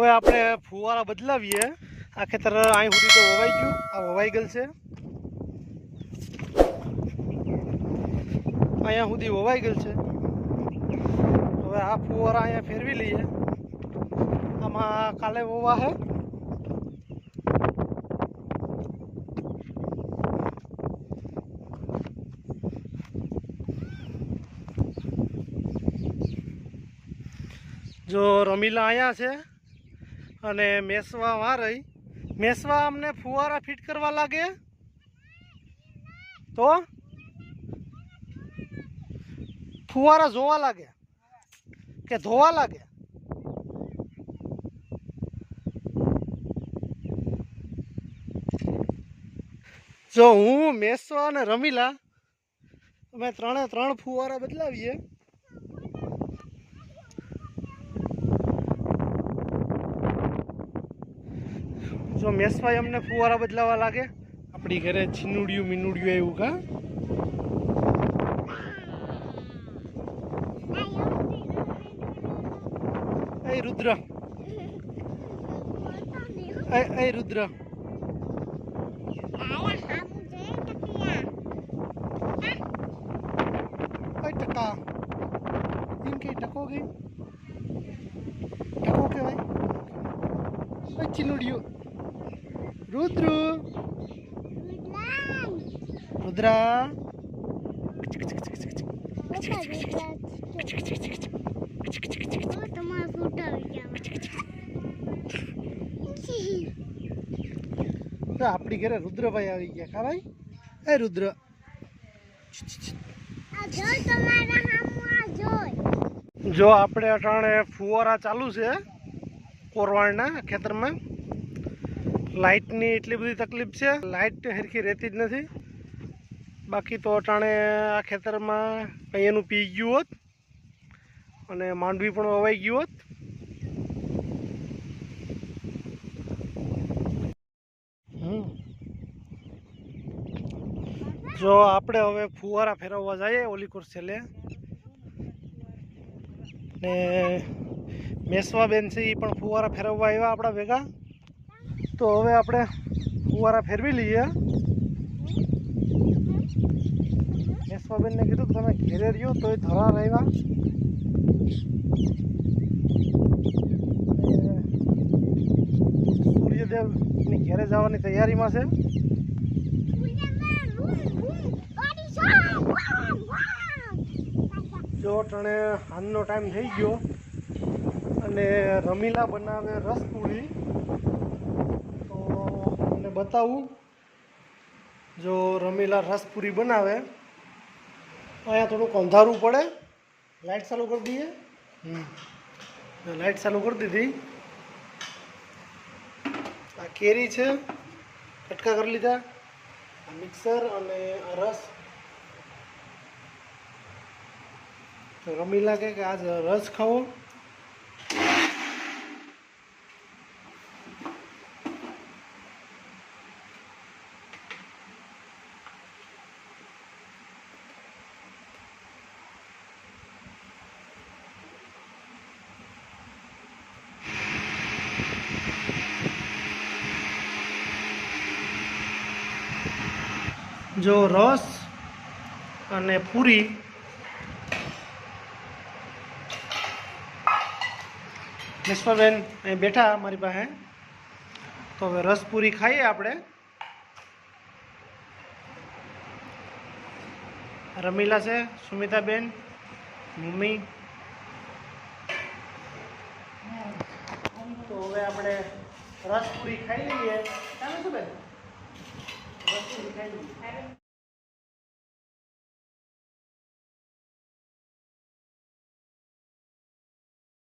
હવે આપણે ફુવારા બદલાવીએ। આ ખેતર અહીં સુધી તો વવાઈ ગયું, આ વવાઈ ગયેલ છે, અહીંયા સુધી વવાઈ ગયેલ છે। હવે આ ફુવારા અહીંયા ફેરવી લઈએ। આમાં કાલે વવા છે, જો રમીલા અહીંયા છે અને મેસવા વાં રહી। મેસવા અમને ફુવારા ફિટ કરવા લાગે તો ફુવારા જોવા લાગે કે ધોવા લાગે? જો હું મેસવા અને રમીલા અમે ત્રણે ત્રણ ફુવારા બદલાવીએ। જો મેસવાય અમને ફુવારા બદલાવા લાગે। આપણી ઘરે છીનુડિયું મીનુડિયું એવું કા એ રુદ્ર, એ રુદ્ર ટકા એમ કે ટકો ગઈ ટકો કહેવાય છીનુડિયું રુદ્ર રુદ્રા આપણી ઘરે રુદ્રભાઈ આવી ગયા કા ભાઈ? એ રુદ્ર જો આપણે અટાણે ફુવારા ચાલુ છે કોરવાણના ખેતરમાં। લાઇટની એટલી બધી તકલીફ છે, લાઇટ હરખી રહેતી જ નથી। બાકી તો અટાણે આ ખેતરમાં અહીંયાનું પી ગયું હોત અને માંડવી પણ વવાઈ ગયું હોત। જો આપણે હવે ફુવારા ફેરવવા જઈએ ઓલી કોર છેલ્લે ને મેસવા બેન છે એ પણ ફુવારા ફેરવવા આવ્યા આપણા ભેગા। તો હવે આપણે ફુવારા ફેરવી લઈએ। મેસવાબેનને કીધું કે તમે ઘેરે રહ્યો તોય ધરા રહ્યા। સૂર્યદેવની ઘેરે જવાની તૈયારીમાં છે। જો ટણે હાનનો ટાઈમ થઈ ગયો અને રમીલા બનાવે રસપુરી બતાવું। જો રમીલા રસપુરી બનાવે અહીંયા થોડુંક અંધારું પડે, લાઇટ ચાલુ કરી દઈએ। લાઇટ ચાલુ કરી દીધી। આ કેરી છે, કટકા કરી લીધા, આ મિક્સર અને આ રસ। તો રમીલા કે આજ રસ ખાવો। જો રસ અને પૂરી મેસવાબેન અહીં બેઠા મારી પાસે। તો હવે રસ પૂરી ખાઈએ આપણે। રમીલા છે, સુમિતાબેન, મમ્મી। તો હવે આપણે રસ પૂરી ખાઈ લઈએ। ચાલો શું બેન? રસ પૂરી ખાઈ લઈએ।